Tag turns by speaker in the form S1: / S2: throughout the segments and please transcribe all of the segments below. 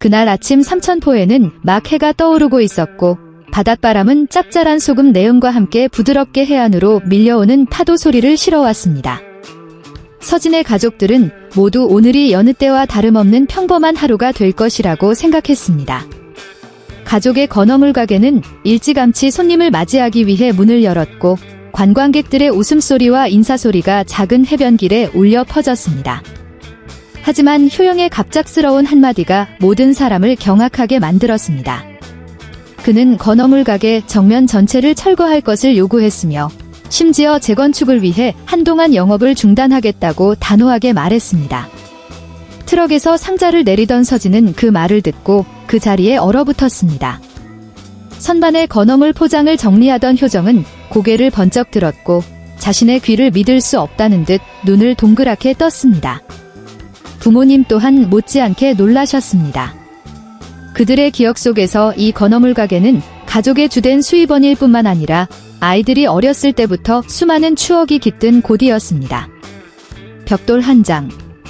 S1: 그날 아침 삼천포에는 막 해가 떠오르고 있었고 바닷바람은 짭짤한 소금 내음과 함께 부드럽게 해안으로 밀려오는 파도 소리를 실어왔습니다. 서진의 가족들은 모두 오늘이 여느 때와 다름없는 평범한 하루가 될 것이라고 생각했습니다. 가족의 건어물 가게는 일찌감치 손님을 맞이하기 위해 문을 열었고 관광객들의 웃음소리와 인사소리가 작은 해변길에 울려 퍼졌습니다. 하지만 효영의 갑작스러운 한마디가 모든 사람을 경악하게 만들었습니다. 그는 건어물 가게 정면 전체를 철거할 것을 요구했으며 심지어 재건축을 위해 한동안 영업을 중단하겠다고 단호하게 말했습니다. 트럭에서 상자를 내리던 서진은 그 말을 듣고 그 자리에 얼어붙었습니다. 선반의 건어물 포장을 정리하던 효정은 고개를 번쩍 들었고 자신의 귀를 믿을 수 없다는 듯 눈을 동그랗게 떴습니다. 부모님 또한 못지않게 놀라셨습니다. 그들의 기억 속에서 이 건어물 가게는 가족의 주된 수입원일 뿐만 아니라 아이들이 어렸을 때부터 수많은 추억이 깃든 곳이었습니다. 벽돌 한 장,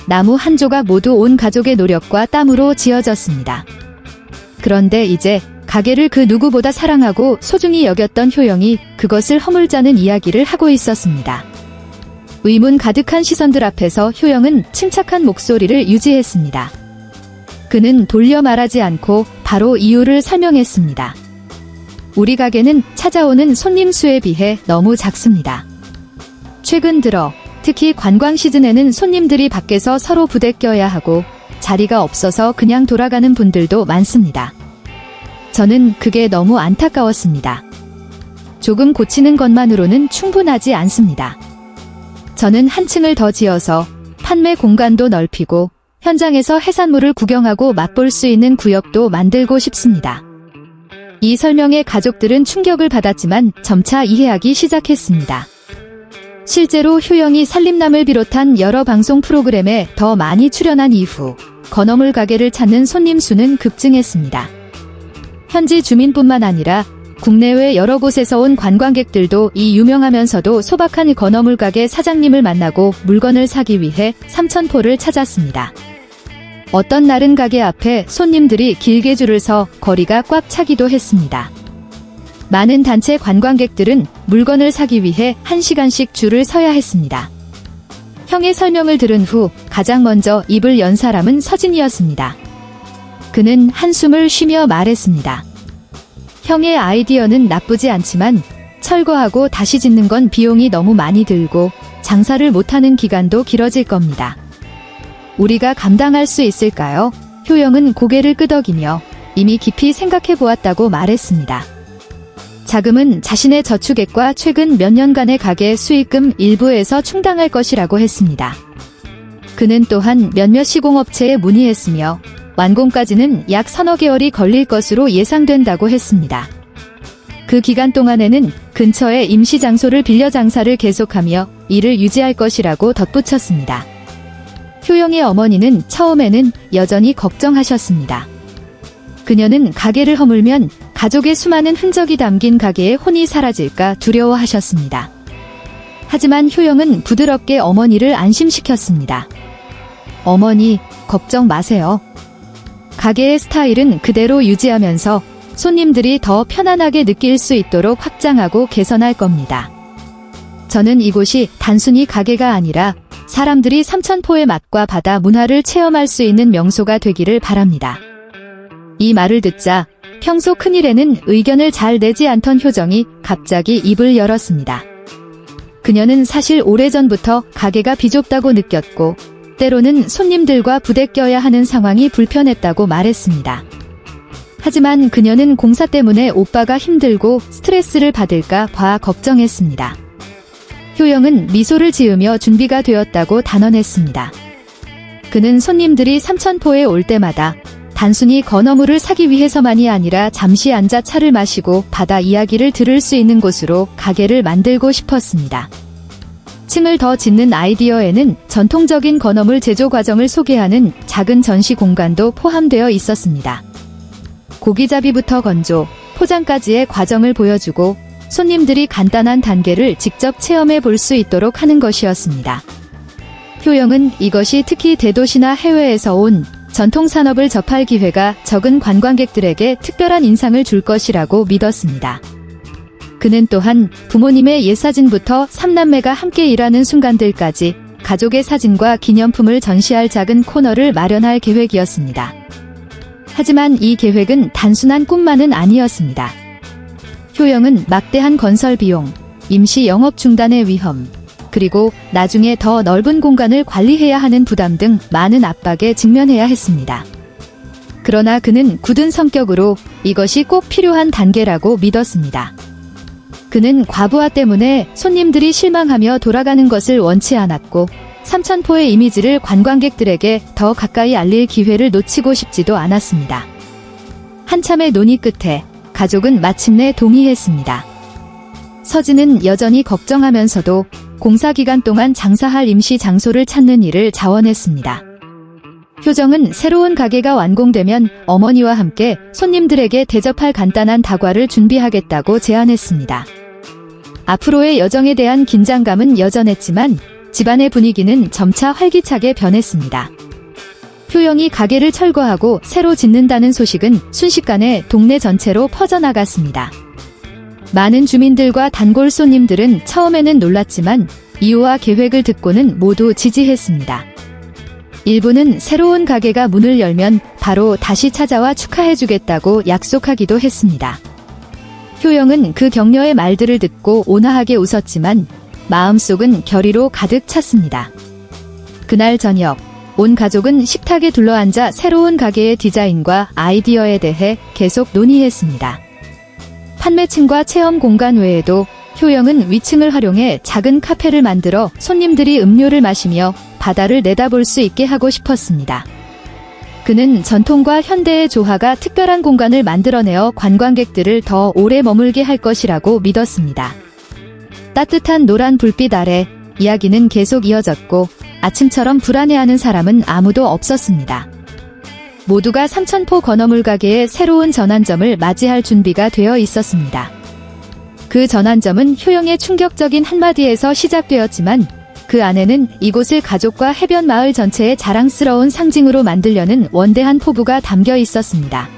S1: 나무 한 조각 모두 온 가족의 노력과 땀으로 지어졌습니다. 그런데 이제 가게를 그 누구보다 사랑하고 소중히 여겼던 효영이 그것을 허물자는 이야기를 하고 있었습니다. 의문 가득한 시선들 앞에서 효영은 침착한 목소리를 유지했습니다. 그는 돌려 말하지 않고 바로 이유를 설명했습니다. 우리 가게는 찾아오는 손님 수에 비해 너무 작습니다. 최근 들어 특히 관광 시즌에는 손님들이 밖에서 서로 부대껴야 하고 자리가 없어서 그냥 돌아가는 분들도 많습니다. 저는 그게 너무 안타까웠습니다. 조금 고치는 것만으로는 충분하지 않습니다. 저는 한 층을 더 지어서 판매 공간도 넓히고 현장에서 해산물을 구경하고 맛볼 수 있는 구역도 만들고 싶습니다. 이 설명에 가족들은 충격을 받았지만 점차 이해하기 시작했습니다. 실제로 효영이 살림남을 비롯한 여러 방송 프로그램에 더 많이 출연한 이후 건어물 가게를 찾는 손님 수는 급증했습니다. 현지 주민뿐만 아니라 국내외 여러 곳에서 온 관광객들도 이 유명하면서도 소박한 건어물 가게 사장님을 만나고 물건을 사기 위해 삼천포를 찾았습니다. 어떤 날은 가게 앞에 손님들이 길게 줄을 서 거리가 꽉 차기도 했습니다. 많은 단체 관광객들은 물건을 사기 위해 1시간씩 줄을 서야 했습니다. 형의 설명을 들은 후 가장 먼저 입을 연 사람은 서진이었습니다. 그는 한숨을 쉬며 말했습니다. 형의 아이디어는 나쁘지 않지만 철거하고 다시 짓는 건 비용이 너무 많이 들고 장사를 못하는 기간도 길어질 겁니다. 우리가 감당할 수 있을까요? 효영은 고개를 끄덕이며 이미 깊이 생각해 보았다고 말했습니다. 자금은 자신의 저축액과 최근 몇 년간의 가게 수익금 일부에서 충당할 것이라고 했습니다. 그는 또한 몇몇 시공업체에 문의했으며 완공까지는 약 서너 개월이 걸릴 것으로 예상된다고 했습니다. 그 기간 동안에는 근처에 임시 장소를 빌려 장사를 계속하며 일을 유지할 것이라고 덧붙였습니다. 효영의 어머니는 처음에는 여전히 걱정하셨습니다. 그녀는 가게를 허물면 가족의 수많은 흔적이 담긴 가게에 혼이 사라질까 두려워하셨습니다. 하지만 효영은 부드럽게 어머니를 안심시켰습니다. 어머니, 걱정 마세요. 가게의 스타일은 그대로 유지하면서 손님들이 더 편안하게 느낄 수 있도록 확장하고 개선할 겁니다. 저는 이곳이 단순히 가게가 아니라 사람들이 삼천포의 맛과 바다 문화를 체험할 수 있는 명소가 되기를 바랍니다. 이 말을 듣자 평소 큰일에는 의견을 잘 내지 않던 효정이 갑자기 입을 열었습니다. 그녀는 사실 오래전부터 가게가 비좁다고 느꼈고 때로는 손님들과 부대껴야 하는 상황이 불편했다고 말했습니다. 하지만 그녀는 공사 때문에 오빠가 힘들고 스트레스를 받을까 봐 걱정했습니다. 효영은 미소를 지으며 준비가 되었다고 단언했습니다. 그는 손님들이 삼천포에 올 때마다 단순히 건어물을 사기 위해서만이 아니라 잠시 앉아 차를 마시고 바다 이야기를 들을 수 있는 곳으로 가게를 만들고 싶었습니다. 층을 더 짓는 아이디어에는 전통적인 건어물 제조 과정을 소개하는 작은 전시 공간도 포함되어 있었습니다. 고기잡이부터 건조, 포장까지의 과정을 보여주고 손님들이 간단한 단계를 직접 체험해 볼 수 있도록 하는 것이었습니다. 효영은 이것이 특히 대도시나 해외에서 온 전통 산업을 접할 기회가 적은 관광객들에게 특별한 인상을 줄 것이라고 믿었습니다. 그는 또한 부모님의 옛사진부터 3남매가 함께 일하는 순간들까지 가족의 사진과 기념품을 전시할 작은 코너를 마련할 계획이었습니다. 하지만 이 계획은 단순한 꿈만은 아니었습니다. 효영은 막대한 건설 비용, 임시 영업 중단의 위험, 그리고 나중에 더 넓은 공간을 관리해야 하는 부담 등 많은 압박에 직면해야 했습니다. 그러나 그는 굳은 성격으로 이것이 꼭 필요한 단계라고 믿었습니다. 그는 과부하 때문에 손님들이 실망하며 돌아가는 것을 원치 않았고 삼천포의 이미지를 관광객들에게 더 가까이 알릴 기회를 놓치고 싶지도 않았습니다. 한참의 논의 끝에 가족은 마침내 동의했습니다. 서진은 여전히 걱정하면서도 공사 기간 동안 장사할 임시 장소를 찾는 일을 자원했습니다. 효정은 새로운 가게가 완공되면 어머니와 함께 손님들에게 대접할 간단한 다과를 준비하겠다고 제안했습니다. 앞으로의 여정에 대한 긴장감은 여전했지만 집안의 분위기는 점차 활기차게 변했습니다. 효영이 가게를 철거하고 새로 짓는다는 소식은 순식간에 동네 전체로 퍼져나갔습니다. 많은 주민들과 단골 손님들은 처음에는 놀랐지만 이유와 계획을 듣고는 모두 지지했습니다. 일부는 새로운 가게가 문을 열면 바로 다시 찾아와 축하해주겠다고 약속하기도 했습니다. 효영은 그 격려의 말들을 듣고 온화하게 웃었지만 마음속은 결의로 가득 찼습니다. 그날 저녁, 온 가족은 식탁에 둘러앉아 새로운 가게의 디자인과 아이디어에 대해 계속 논의했습니다. 판매층과 체험 공간 외에도 효영은 위층을 활용해 작은 카페를 만들어 손님들이 음료를 마시며 바다를 내다볼 수 있게 하고 싶었습니다. 그는 전통과 현대의 조화가 특별한 공간을 만들어내어 관광객들을 더 오래 머물게 할 것이라고 믿었습니다. 따뜻한 노란 불빛 아래 이야기는 계속 이어졌고 아침처럼 불안해하는 사람은 아무도 없었습니다. 모두가 삼천포 건어물 가게의 새로운 전환점을 맞이할 준비가 되어 있었습니다. 그 전환점은 효영의 충격적인 한마디에서 시작되었지만 그 안에는 이곳을 가족과 해변 마을 전체의 자랑스러운 상징으로 만들려는 원대한 포부가 담겨 있었습니다.